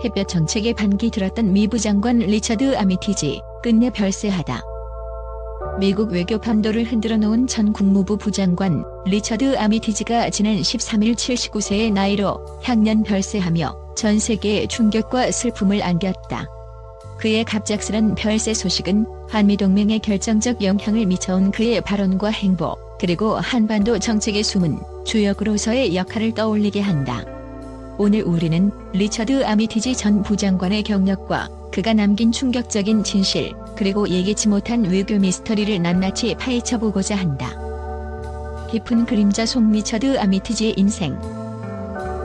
햇볕 정책에 반기 들었던 미부 장관 리처드 아미티지 끝내 별세하다. 미국 외교 판도를 흔들어 놓은 전 국무부 부장관 리처드 아미티지가 지난 13일 79세의 나이로 향년 별세하며 전 세계에 충격과 슬픔을 안겼다. 그의 갑작스런 별세 소식은 한미동맹에 결정적 영향을 미쳐온 그의 발언과 행보, 그리고 한반도 정책의 숨은 주역으로서의 역할을 떠올리게 한다. 오늘 우리는 리처드 아미티지 전 부장관의 경력과 그가 남긴 충격적인 진실, 그리고 예기치 못한 외교 미스터리를 낱낱이 파헤쳐보고자 한다. 깊은 그림자 속 리처드 아미티지의 인생.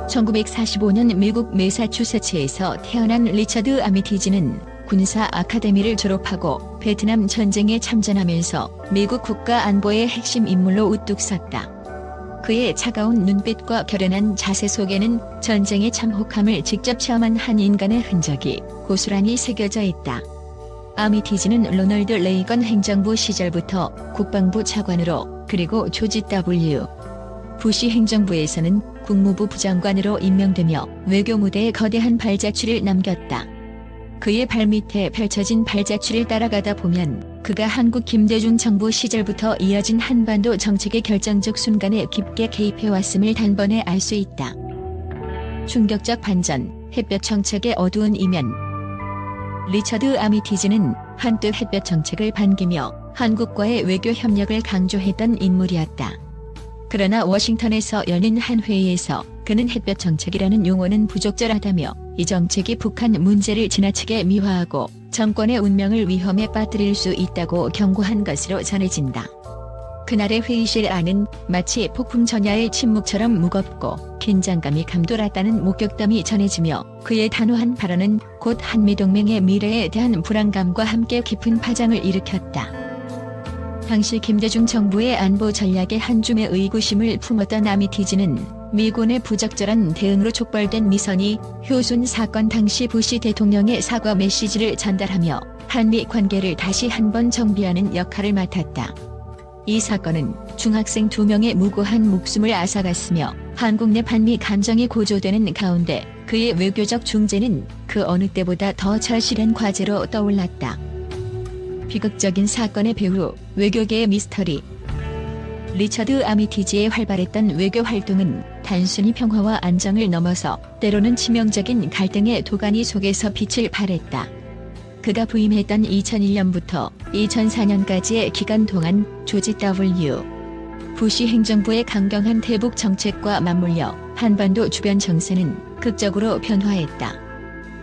1945년 미국 매사추세츠에서 태어난 리처드 아미티지는 군사 아카데미를 졸업하고 베트남 전쟁에 참전하면서 미국 국가 안보의 핵심 인물로 우뚝 섰다. 그의 차가운 눈빛과 결연한 자세 속에는 전쟁의 참혹함을 직접 체험한 한 인간의 흔적이 고스란히 새겨져 있다. 아미티지는 로널드 레이건 행정부 시절부터 국방부 차관으로, 그리고 조지 W. 부시 행정부에서는 국무부 부장관으로 임명되며 외교 무대에 거대한 발자취를 남겼다. 그의 발밑에 펼쳐진 발자취를 따라가다 보면 그가 한국 김대중 정부 시절부터 이어진 한반도 정책의 결정적 순간에 깊게 개입해왔음을 단번에 알 수 있다. 충격적 반전, 햇볕 정책의 어두운 이면. 리처드 아미티지는 한뜻 햇볕 정책을 반기며 한국과의 외교 협력을 강조했던 인물이었다. 그러나 워싱턴에서 열린 한 회의에서 그는 햇볕 정책이라는 용어는 부적절하다며 이 정책이 북한 문제를 지나치게 미화하고 정권의 운명을 위험에 빠뜨릴 수 있다고 경고한 것으로 전해진다. 그날의 회의실 안은 마치 폭풍 전야의 침묵처럼 무겁고 긴장감이 감돌았다는 목격담이 전해지며 그의 단호한 발언은 곧 한미동맹의 미래에 대한 불안감과 함께 깊은 파장을 일으켰다. 당시 김대중 정부의 안보 전략에 한 줌의 의구심을 품었던 아미티지는 미군의 부적절한 대응으로 촉발된 미선이 효순 사건 당시 부시 대통령의 사과 메시지를 전달하며 한미 관계를 다시 한번 정비하는 역할을 맡았다. 이 사건은 중학생 2명의 무고한 목숨을 앗아갔으며 한국 내 반미 감정이 고조되는 가운데 그의 외교적 중재는 그 어느 때보다 더 절실한 과제로 떠올랐다. 비극적인 사건의 배후, 외교계의 미스터리. 리처드 아미티지의 활발했던 외교 활동은 단순히 평화와 안정을 넘어서 때로는 치명적인 갈등의 도가니 속에서 빛을 발했다. 그가 부임했던 2001년부터 2004년까지의 기간 동안 조지 W. 부시 행정부의 강경한 대북 정책과 맞물려 한반도 주변 정세는 극적으로 변화했다.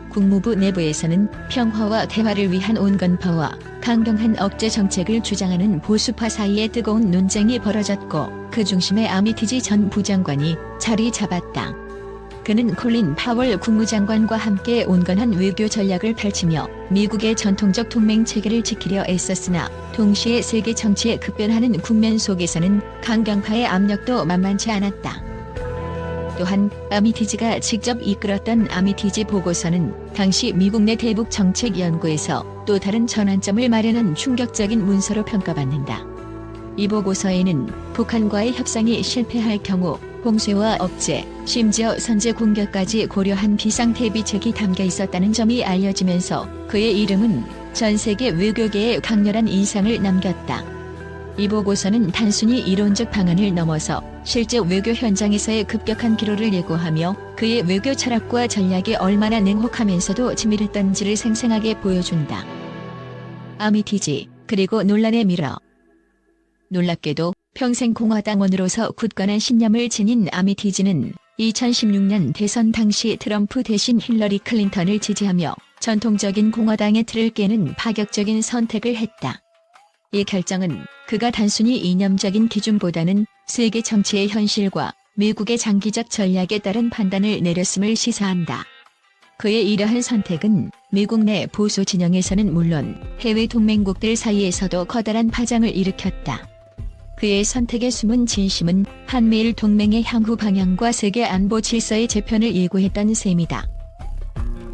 국무부 내부에서는 평화와 대화를 위한 온건파와 강경한 억제 정책을 주장하는 보수파 사이에 뜨거운 논쟁이 벌어졌고 그 중심에 아미티지 전 부장관이 자리 잡았다. 그는 콜린 파월 국무장관과 함께 온건한 외교 전략을 펼치며 미국의 전통적 동맹 체계를 지키려 애썼으나 동시에 세계 정치에 급변하는 국면 속에서는 강경파의 압력도 만만치 않았다. 또한 아미티지가 직접 이끌었던 아미티지 보고서는 당시 미국 내 대북 정책 연구에서 또 다른 전환점을 마련한 충격적인 문서로 평가받는다. 이 보고서에는 북한과의 협상이 실패할 경우 봉쇄와 억제, 심지어 선제 공격까지 고려한 비상대비책이 담겨 있었다는 점이 알려지면서 그의 이름은 전 세계 외교계에 강렬한 인상을 남겼다. 이 보고서는 단순히 이론적 방안을 넘어서 실제 외교 현장에서의 급격한 기로를 예고하며 그의 외교 철학과 전략이 얼마나 냉혹하면서도 치밀했던지를 생생하게 보여준다. 아미티지, 그리고 논란의 미러. 놀랍게도 평생 공화당원으로서 굳건한 신념을 지닌 아미티지는 2016년 대선 당시 트럼프 대신 힐러리 클린턴을 지지하며 전통적인 공화당의 틀을 깨는 파격적인 선택을 했다. 이 결정은 그가 단순히 이념적인 기준보다는 세계 정치의 현실과 미국의 장기적 전략에 따른 판단을 내렸음을 시사한다. 그의 이러한 선택은 미국 내 보수 진영에서는 물론 해외 동맹국들 사이에서도 커다란 파장을 일으켰다. 그의 선택의 숨은 진심은 한미일 동맹의 향후 방향과 세계 안보 질서의 재편을 예고했던 셈이다.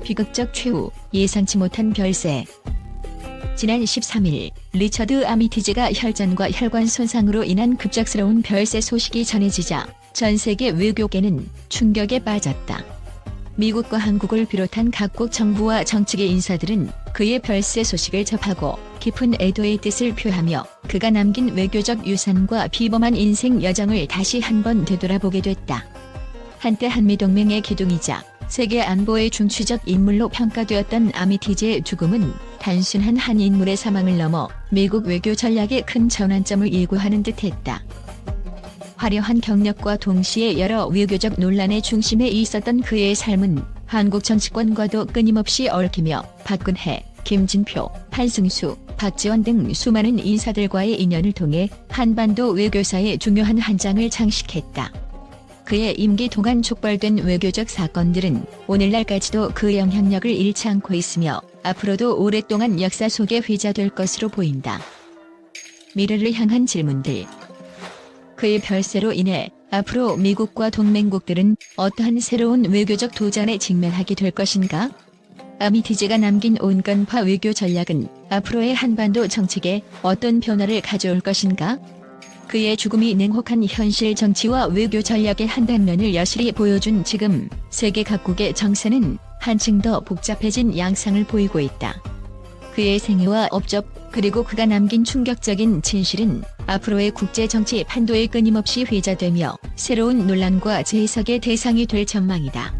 비극적 최후, 예상치 못한 별세. 지난 13일 리처드 아미티지가 혈전과 혈관 손상으로 인한 급작스러운 별세 소식이 전해지자 전 세계 외교계는 충격에 빠졌다. 미국과 한국을 비롯한 각국 정부와 정치계 인사들은 그의 별세 소식을 접하고 깊은 애도의 뜻을 표하며 그가 남긴 외교적 유산과 비범한 인생 여정을 다시 한번 되돌아보게 됐다. 한때 한미동맹의 기둥이자 세계 안보의 중추적 인물로 평가되었던 아미티즈의 죽음은 단순한 한 인물의 사망을 넘어 미국 외교 전략의 큰 전환점을 예고하는 듯했다. 화려한 경력과 동시에 여러 외교적 논란의 중심에 있었던 그의 삶은 한국 정치권과도 끊임없이 얽히며 박근혜, 김진표, 판승수, 박지원 등 수많은 인사들과의 인연을 통해 한반도 외교사의 중요한 한 장을 장식했다. 그의 임기 동안 촉발된 외교적 사건들은 오늘날까지도 그 영향력을 잃지 않고 있으며 앞으로도 오랫동안 역사 속에 회자될 것으로 보인다. 미래를 향한 질문들. 그의 별세로 인해 앞으로 미국과 동맹국들은 어떠한 새로운 외교적 도전에 직면하게 될 것인가? 아미티즈가 남긴 온건파 외교 전략은 앞으로의 한반도 정책에 어떤 변화를 가져올 것인가? 그의 죽음이 냉혹한 현실 정치와 외교 전략의 한 단면을 여실히 보여준 지금 세계 각국의 정세는 한층 더 복잡해진 양상을 보이고 있다. 그의 생애와 업적 그리고 그가 남긴 충격적인 진실은 앞으로의 국제정치 판도에 끊임없이 회자되며 새로운 논란과 재해석의 대상이 될 전망이다.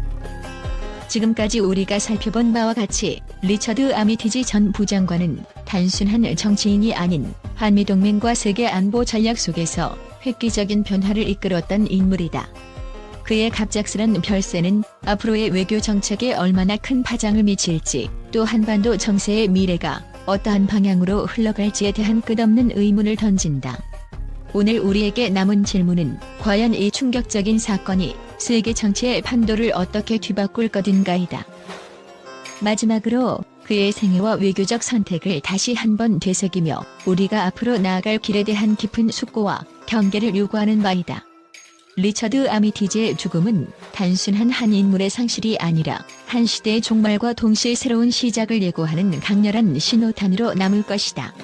지금까지 우리가 살펴본 바와 같이 리처드 아미티지 전 부장관은 단순한 정치인이 아닌 한미동맹과 세계 안보 전략 속에서 획기적인 변화를 이끌었던 인물이다. 그의 갑작스런 별세는 앞으로의 외교 정책에 얼마나 큰 파장을 미칠지, 또 한반도 정세의 미래가 어떠한 방향으로 흘러갈지에 대한 끝없는 의문을 던진다. 오늘 우리에게 남은 질문은 과연 이 충격적인 사건이 세계 정치의 판도를 어떻게 뒤바꿀 것인가이다. 마지막으로 그의 생애와 외교적 선택을 다시 한번 되새기며 우리가 앞으로 나아갈 길에 대한 깊은 숙고와 경계를 요구하는 바이다. 리처드 아미티즈의 죽음은 단순한 한 인물의 상실이 아니라 한 시대의 종말과 동시에 새로운 시작을 예고하는 강렬한 신호탄으로 남을 것이다.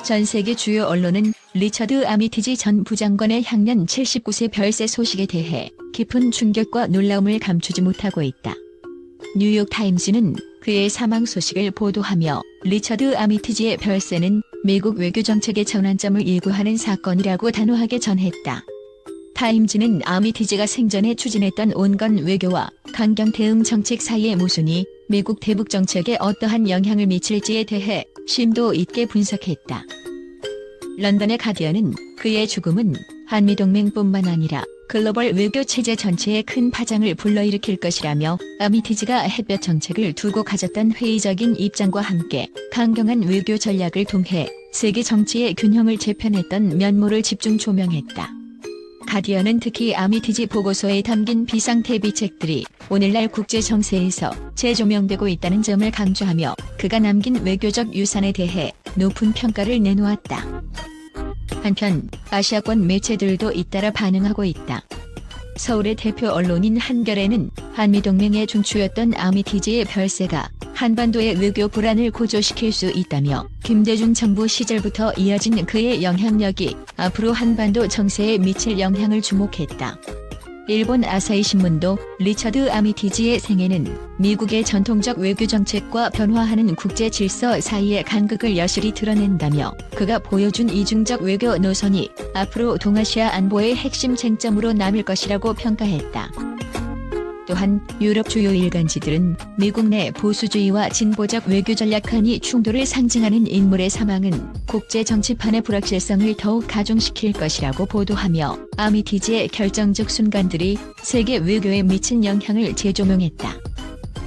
전 세계 주요 언론은 리처드 아미티지 전 부장관의 향년 79세 별세 소식에 대해 깊은 충격과 놀라움을 감추지 못하고 있다. 뉴욕타임즈는 그의 사망 소식을 보도하며 리처드 아미티지의 별세는 미국 외교 정책의 전환점을 예고하는 사건이라고 단호하게 전했다. 타임즈는 아미티지가 생전에 추진했던 온건 외교와 강경 대응 정책 사이의 모순이 미국 대북 정책에 어떠한 영향을 미칠지에 대해 심도 있게 분석했다. 런던의 가디언은 그의 죽음은 한미동맹뿐만 아니라 글로벌 외교 체제 전체에 큰 파장을 불러일으킬 것이라며 아미티지가 햇볕 정책을 두고 가졌던 회의적인 입장과 함께 강경한 외교 전략을 통해 세계 정치의 균형을 재편했던 면모를 집중 조명했다. 가디언은 특히 아미티지 보고서에 담긴 비상대비책들이 오늘날 국제 정세에서 재조명되고 있다는 점을 강조하며 그가 남긴 외교적 유산에 대해 높은 평가를 내놓았다. 한편 아시아권 매체들도 잇따라 반응하고 있다. 서울의 대표 언론인 한겨레는 한미동맹의 중추였던 아미티지의 별세가 한반도의 외교 불안을 고조시킬 수 있다며 김대중 정부 시절부터 이어진 그의 영향력이 앞으로 한반도 정세에 미칠 영향을 주목했다. 일본 아사히 신문도 리처드 아미티지의 생애는 미국의 전통적 외교 정책과 변화하는 국제 질서 사이의 간극을 여실히 드러낸다며 그가 보여준 이중적 외교 노선이 앞으로 동아시아 안보의 핵심 쟁점으로 남을 것이라고 평가했다. 또한 유럽 주요 일간지들은 미국 내 보수주의와 진보적 외교 전략 간의 충돌을 상징하는 인물의 사망은 국제 정치판의 불확실성을 더욱 가중시킬 것이라고 보도하며 아미티지의 결정적 순간들이 세계 외교에 미친 영향을 재조명했다.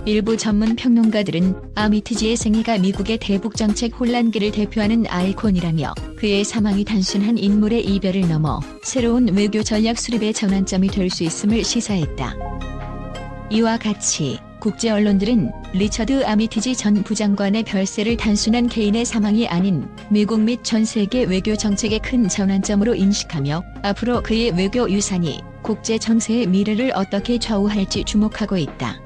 일부 전문 평론가들은 아미티지의 생애가 미국의 대북 정책 혼란기를 대표하는 아이콘이라며 그의 사망이 단순한 인물의 이별을 넘어 새로운 외교 전략 수립의 전환점이 될 수 있음을 시사했다. 이와 같이 국제 언론들은 리처드 아미티지 전 부장관의 별세를 단순한 개인의 사망이 아닌 미국 및 전 세계 외교 정책의 큰 전환점으로 인식하며 앞으로 그의 외교 유산이 국제 정세의 미래를 어떻게 좌우할지 주목하고 있다.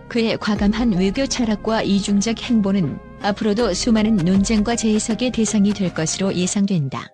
그의 과감한 외교 철학과 이중적 행보는 앞으로도 수많은 논쟁과 재해석의 대상이 될 것으로 예상된다.